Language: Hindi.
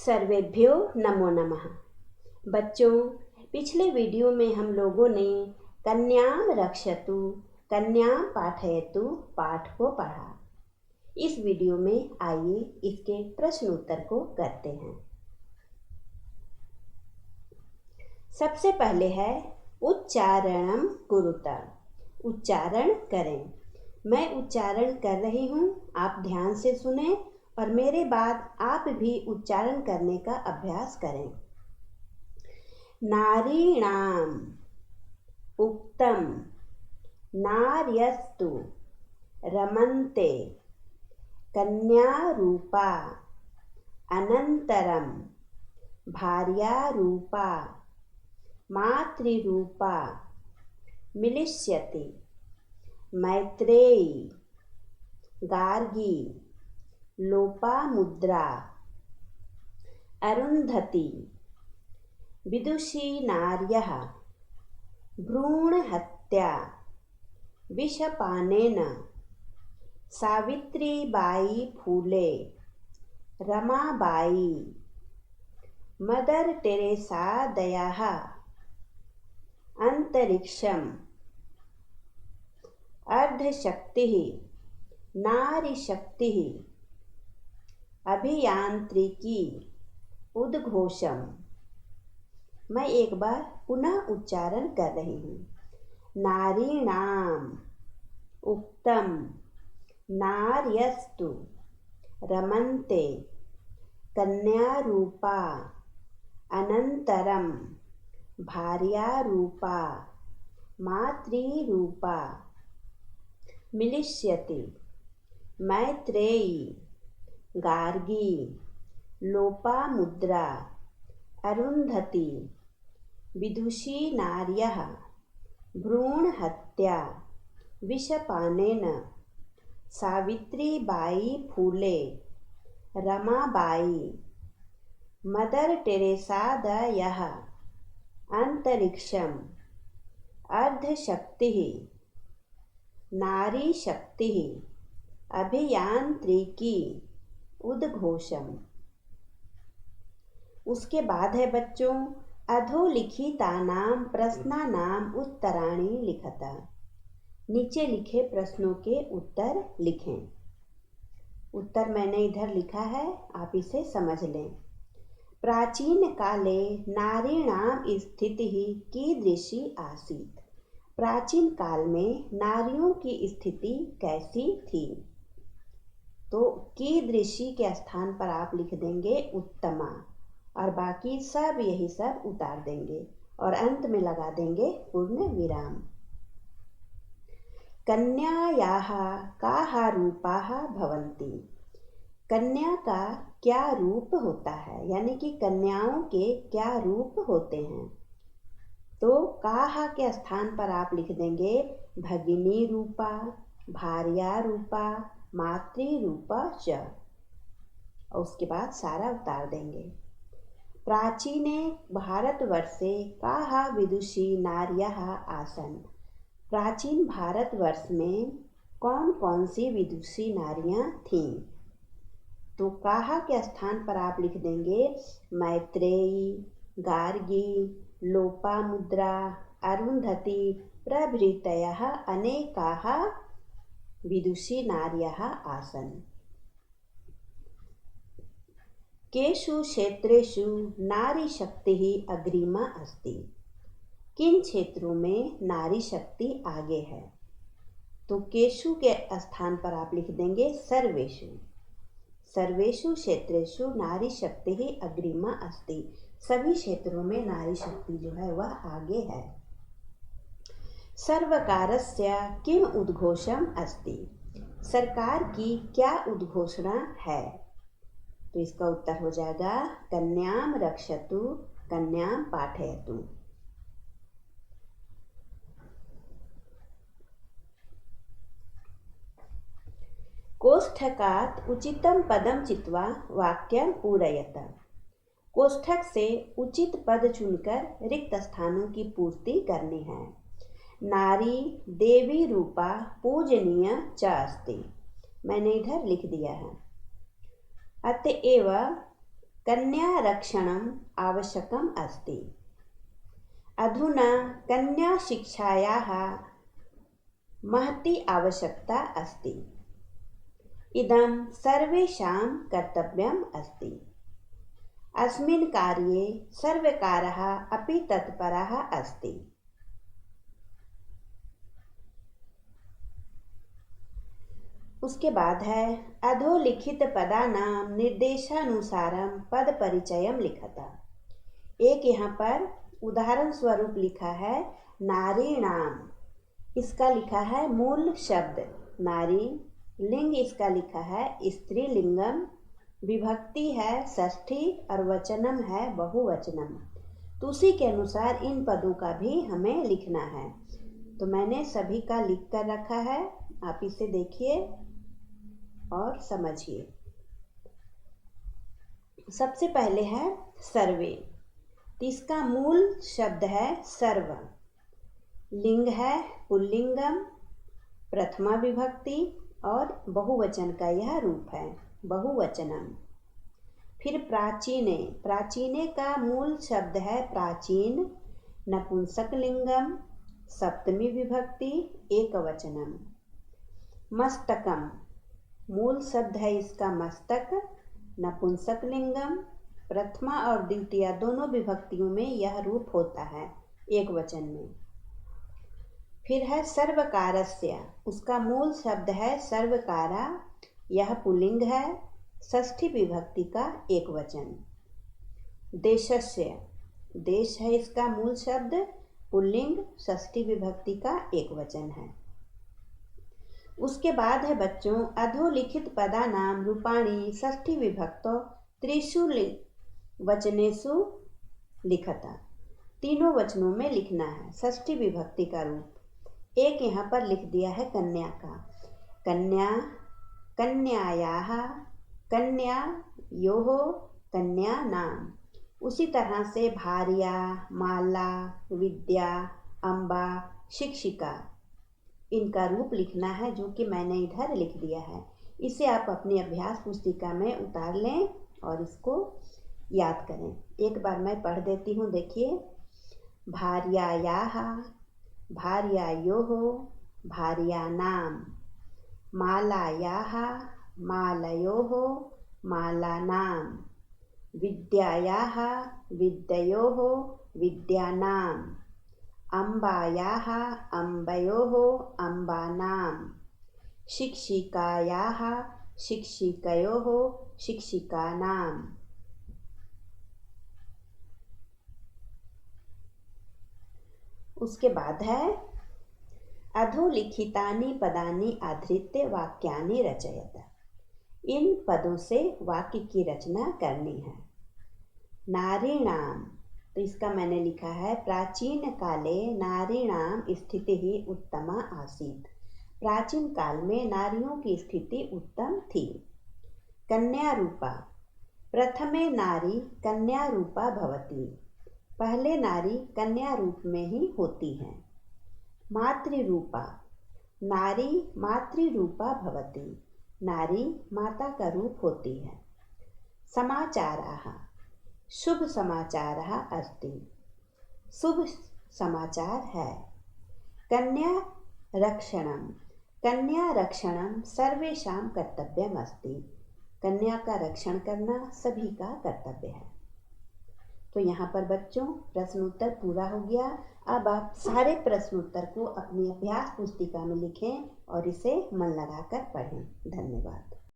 सर्वेभ्यो नमो नमः। बच्चों, पिछले वीडियो में हम लोगों ने कन्याम रक्षतु कन्याम पाठयतु पाठ को पढ़ा। इस वीडियो में आइए इसके प्रश्न उत्तर को करते हैं। सबसे पहले है उच्चारणम कुरुता। उच्चारण करें। मैं उच्चारण कर रही हूँ, आप ध्यान से सुने और मेरे बाद आप भी उच्चारण करने का अभ्यास करें। नारीणाम उक्तम नार्यस्तु रमन्ते कन्यारूपा अनन्तरं भार्यारूपा मातृरूपा मिलिष्यति। मैत्रेयी गार्गी लोपामुद्रा अरुन्धती विदुषी नार्यः भ्रूणहत्या विषपानेन सावित्रीबाई फूले रमाबाई मदर टेरेसादयः अंतरिक्षम अर्धशक्तिः नारीशक्तिः अभियांत्रिकी उद्घोषम। मैं एक बार पुनः उच्चारण कर रही हूँ। नारीणाम उक्तम नार्यस्तु रमन्ते कन्यारूपा अनन्तरं भार्यारूपा मातृरूपा मिलिष्यति। मैत्रेयी गार्गी लोपामुद्रा अरुन्धती विदुषी नार्यः भ्रूणहत्या विषपानेन सावित्रीबाई फूले रमाबाई मदर टेरेसादयः अंतरिक्षम अर्धशक्तिः नारीशक्तिः अभियांत्रिकी उद्घोषम। उसके बाद है बच्चों अधोलिखितानां प्रश्नानां उत्तराणि लिखता। नीचे लिखे प्रश्नों के उत्तर लिखें। उत्तर मैंने इधर लिखा है, आप इसे समझ लें। प्राचीन काले नारीणां स्थितिः कीदृशी आसीत्। प्राचीन काल में नारियों की स्थिति कैसी थी। तो कीदृशी के स्थान पर आप लिख देंगे उत्तमा और बाकी सब यही सब उतार देंगे और अंत में लगा देंगे पूर्ण विराम। कन्यायाः काः रूपाः भवन्ति। कन्या का क्या रूप होता है, यानी कि कन्याओं के क्या रूप होते हैं। तो काहा के स्थान पर आप लिख देंगे भगिनी रूपा भार्या रूपा मातृरूपा च और उसके बाद सारा उतार देंगे। प्राचीने भारतवर्षे काहा विदुषी नार्यः आसन्। प्राचीन भारतवर्ष में कौन कौन सी विदुषी नारियां थीं। तो काहा के स्थान पर आप लिख देंगे मैत्रेयी गार्गी लोपामुद्रा अरुन्धती प्रभृतयः अनेकाः विदुषी नार्यः आसन्। केषु क्षेत्रेषु नारीशक्तिः अग्रिमा अस्ति। किन क्षेत्रों में नारी शक्ति आगे है। तो केषु के स्थान पर आप लिख देंगे सर्वेषु। सर्वेषु क्षेत्रेषु नारी शक्तिः अग्रिमा अस्ति। सभी क्षेत्रों में नारी शक्ति जो है वह आगे है। सर्वकारस्य किम उद्घोषम अस्ति। सरकार की क्या उद्घोषणा है। तो इसका उत्तर हो जाएगा कन्याम रक्षतु कन्याम पाठयतु। कोष्ठकात् उचितं पदं चित्वा वाक्यं पूरयत। कोष्ठक से उचित पद चुनकर रिक्त स्थानों की पूर्ति करनी है। नारी देवी रूपा पूजनीय च अस्ति। मैंने इधर लिख दिया है। अतएव कन्यारक्षणम् आवश्यकम् अस्ति। अधुना कन्याशिक्षायाः महती आवश्यकता अस्ति। इदं सर्वेषां कर्तव्यम् अस्ति। अस्मिन् कार्ये सर्वकारः अपि तत्परः अस्ति। उसके बाद है अधोलिखित पदानां निर्देशानुसारं पद परिचयं लिखता। एक यहाँ पर उदाहरण स्वरूप लिखा है नारीणाम, इसका लिखा है मूल शब्द नारी, लिंग इसका लिखा है स्त्रीलिंगम, विभक्ति है षष्ठी और वचनम है बहुवचनम। तो उसी के अनुसार इन पदों का भी हमें लिखना है। तो मैंने सभी का लिख कर रखा है, आप इसे देखिए और समझिए। सबसे पहले है सर्वे, तो इसका मूल शब्द है सर्व, लिंग है पुल्लिंगम, प्रथमा विभक्ति और बहुवचन का यह रूप है बहुवचनम। फिर प्राचीने, प्राचीने का मूल शब्द है प्राचीन, नपुंसक लिंगम, सप्तमी विभक्ति एकवचनम। मस्तकम, मूल शब्द है इसका मस्तक, नपुंसक लिंगम, प्रथमा और द्वितीय दोनों विभक्तियों में यह रूप होता है एक वचन में। फिर है सर्वकारस्य, उसका मूल शब्द है सर्वकारा, यह पुल्लिंग है, षष्ठी विभक्ति का एक वचन। देशस्य, देश है इसका मूल शब्द, पुल्लिंग, षष्ठी विभक्ति का एक वचन है। उसके बाद है बच्चों अधोलिखित पदानां रूपाणि षष्ठी विभक्तो त्रिषु वचनेषु लिखता। तीनों वचनों में लिखना है षष्ठी विभक्ति का रूप। एक यहाँ पर लिख दिया है कन्या का, कन्या, कन्यायाः, कन्यायोः, कन्या नाम। उसी तरह से भार्या, माला, विद्या, अम्बा, शिक्षिका, इनका रूप लिखना है जो कि मैंने इधर लिख दिया है। इसे आप अपनी अभ्यास पुस्तिका में उतार लें और इसको याद करें। एक बार मैं पढ़ देती हूँ, देखिए। भार्यायाः, भार्यायोः, भार्यानां, मालायाः, मालयोः, मालानां, विद्यायाः, विद्ययोः, विद्यानां, अम्बायाः, अम्बयोः, अम्बानां, शिक्षिकायाः, शिक्षिकयोः, शिक्षिकानां। उसके बाद है अधोलिखितानि पदानि आधृत्य वाक्यानि रचयत। इन पदों से वाक्य की रचना करनी है। नारीणाम, तो इसका मैंने लिखा है प्राचीन काले नारीणाम स्थितिः उत्तमा आसीत्। प्राचीन काल में नारियों की स्थिति उत्तम थी। कन्या रूपा, प्रथमे नारी कन्या रूपा भवति, पहले नारी कन्या रूप में ही होती है। मातृरूपा, नारी मातृरूपा भवति, नारी माता का रूप होती है। समाचाराः, शुभ समाचारः अस्ति, शुभ समाचार है। कन्या रक्षणम, कन्या रक्षणम सर्वेषां कर्तव्यम अस्ति, कन्या का रक्षण करना सभी का कर्तव्य है। तो यहाँ पर बच्चों प्रश्न उत्तर पूरा हो गया। अब आप सारे प्रश्न उत्तर को अपनी अभ्यास पुस्तिका में लिखें और इसे मन लगाकर पढ़ें। धन्यवाद।